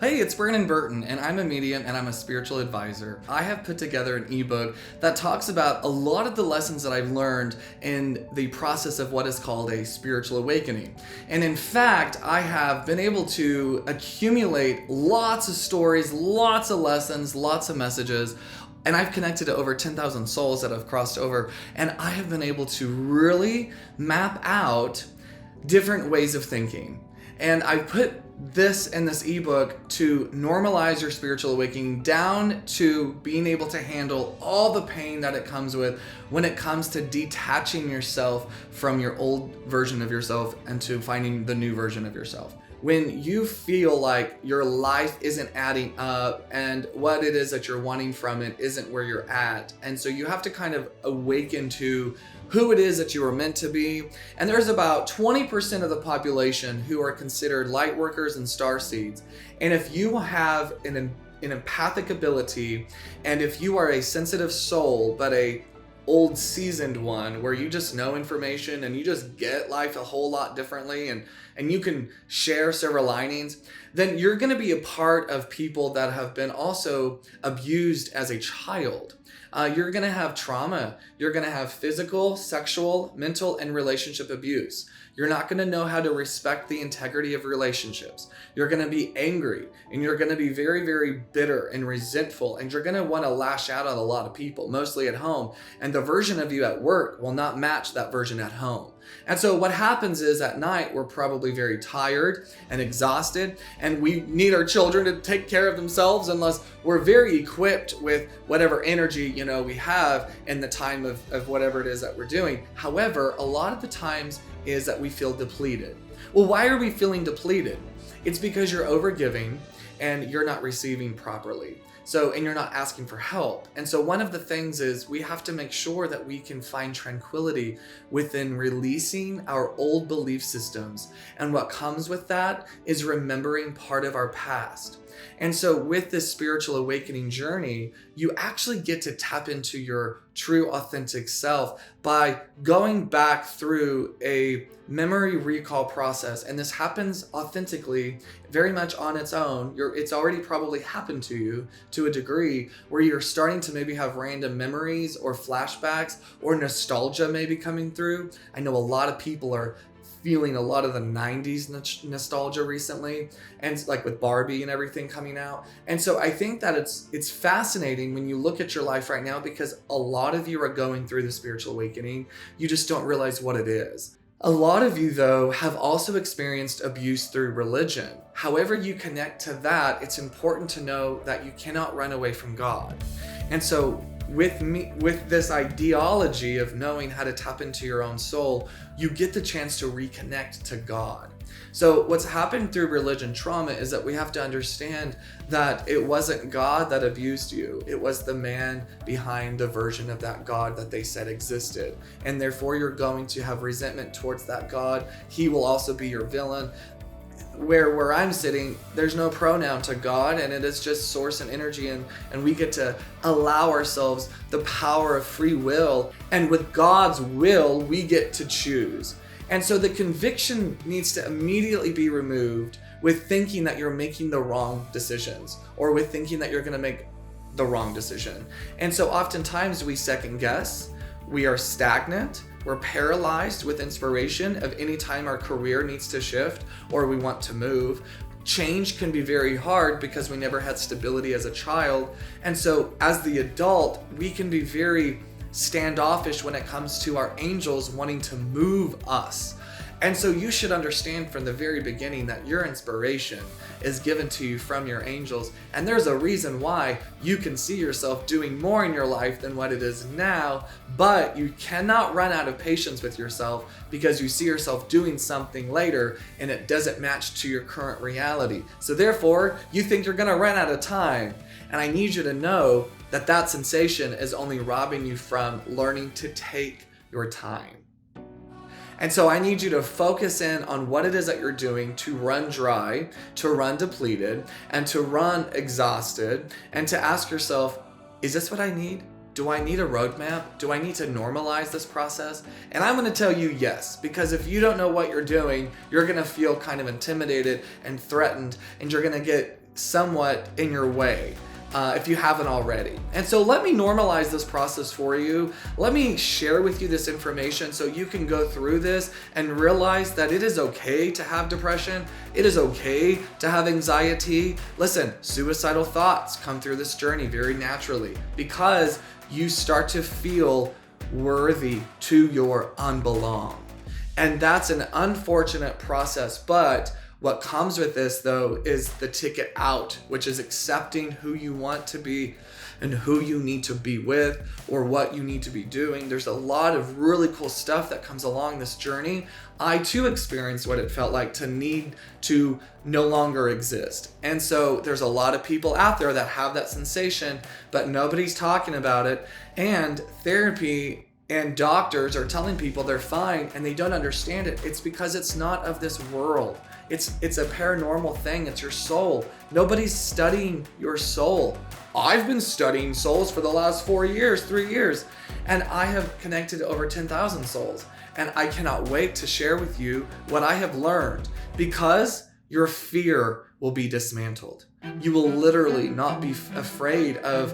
Hey, it's Burton, and I'm a medium and I'm a spiritual advisor. I have put together an ebook that talks about a lot of the lessons that I've learned in the process of what is called a spiritual awakening. And in fact, I have been able to accumulate lots of stories, lots of lessons, lots of messages. And I've connected to over 10,000 souls that have crossed over. And I have been able to really map out different ways of thinking. And I put this in this ebook to normalize your spiritual awakening down to being able to handle all the pain that it comes with when it comes to detaching yourself from your old version of yourself and to finding the new version of yourself. When you feel like your life isn't adding up and what it is that you're wanting from it isn't where you're at. And so you have to kind of awaken to who it is that you were meant to be. And there's about 20% of the population who are considered light workers and starseeds. And if you have an empathic ability, and if you are a sensitive soul, but a old seasoned one where you just know information and you just get life a whole lot differently and you can share silver linings, then you're going to be a part of people that have been also abused as a child. You're going to have trauma. You're going to have physical, sexual, mental, and relationship abuse. You're not going to know how to respect the integrity of relationships. You're going to be angry and you're going to be very, very bitter and resentful, and you're going to want to lash out at a lot of people, mostly at home. And the version of you at work will not match that version at home. And so what happens is at night, we're probably very tired and exhausted, and we need our children to take care of themselves unless we're very equipped with whatever energy, we have in the time of whatever it is that we're doing. However, a lot of the times is that we feel depleted. Well, why are we feeling depleted? It's because you're overgiving and you're not receiving properly. And you're not asking for help. And so one of the things is we have to make sure that we can find tranquility within releasing our old belief systems. And what comes with that is remembering part of our past. And so with this spiritual awakening journey, you actually get to tap into your true authentic self by going back through a memory recall process. And this happens authentically, very much on its own. It's already probably happened to you to a degree where you're starting to maybe have random memories or flashbacks or nostalgia maybe coming through. I know a lot of people are feeling a lot of the 90s nostalgia recently, and like with Barbie and everything coming out. And so I think that it's fascinating when you look at your life right now, because a lot of you are going through the spiritual awakening. You just don't realize what it is. A lot of you, though, have also experienced abuse through religion. However you connect to that, it's important to know that you cannot run away from God. And so with this ideology of knowing how to tap into your own soul, you get the chance to reconnect to God. So what's happened through religion trauma is that we have to understand that it wasn't God that abused you. It was the man behind the version of that God that they said existed. And therefore you're going to have resentment towards that God. He will also be your villain. Where I'm sitting, there's no pronoun to God, and it is just source and energy, and we get to allow ourselves the power of free will, and with God's will, we get to choose. And so the conviction needs to immediately be removed with thinking that you're making the wrong decisions, or with thinking that you're going to make the wrong decision. And so oftentimes we second guess, we are stagnant, we're paralyzed with inspiration of any time our career needs to shift or we want to move. Change can be very hard because we never had stability as a child. And so as the adult, we can be very standoffish when it comes to our angels wanting to move us. And so you should understand from the very beginning that your inspiration is given to you from your angels. And there's a reason why you can see yourself doing more in your life than what it is now, but you cannot run out of patience with yourself because you see yourself doing something later and it doesn't match to your current reality. So therefore, you think you're gonna run out of time. And I need you to know that that sensation is only robbing you from learning to take your time. And so I need you to focus in on what it is that you're doing to run dry, to run depleted, and to run exhausted, and to ask yourself, is this what I need? Do I need a roadmap? Do I need to normalize this process? And I'm going to tell you yes, because if you don't know what you're doing, you're going to feel kind of intimidated and threatened, and you're going to get somewhat in your way. If you haven't already. And so let me normalize this process for you. Let me share with you this information so you can go through this and realize that it is okay to have depression. It is okay to have anxiety. Listen, suicidal thoughts come through this journey very naturally because you start to feel worthy to your unbelong. And that's an unfortunate process, but what comes with this, though, is the ticket out, which is accepting who you want to be and who you need to be with or what you need to be doing. There's a lot of really cool stuff that comes along this journey. I, too, experienced what it felt like to need to no longer exist. And so there's a lot of people out there that have that sensation, but nobody's talking about it. And therapy and doctors are telling people they're fine and they don't understand it. It's because it's not of this world. It's a paranormal thing. It's your soul. Nobody's studying your soul. I've been studying souls for the last 3 years, and I have connected to over 10,000 souls. And I cannot wait to share with you what I have learned, because your fear will be dismantled. You will literally not be afraid of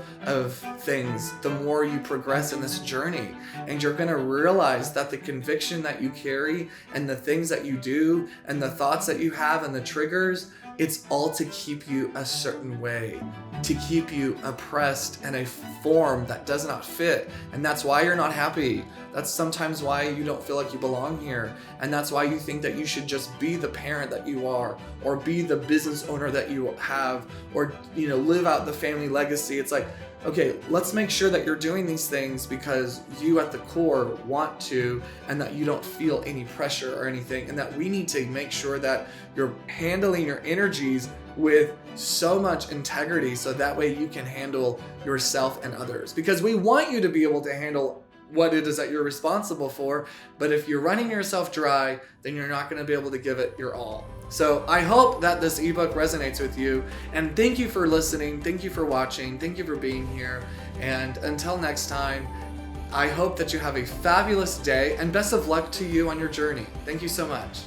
things the more you progress in this journey. And you're going to realize that the conviction that you carry and the things that you do and the thoughts that you have and the triggers, it's all to keep you a certain way, to keep you oppressed in a form that does not fit. And that's why you're not happy. That's sometimes why you don't feel like you belong here. And that's why you think that you should just be the parent that you are, or be the business owner that you have, or, live out the family legacy. It's like, okay, let's make sure that you're doing these things because you at the core want to, and that you don't feel any pressure or anything. And that we need to make sure that you're handling your energies with so much integrity so that way you can handle yourself and others. Because we want you to be able to handle what it is that you're responsible for. But if you're running yourself dry, then you're not going to be able to give it your all. So I hope that this ebook resonates with you. And thank you for listening. Thank you for watching. Thank you for being here. And until next time, I hope that you have a fabulous day, and best of luck to you on your journey. Thank you so much.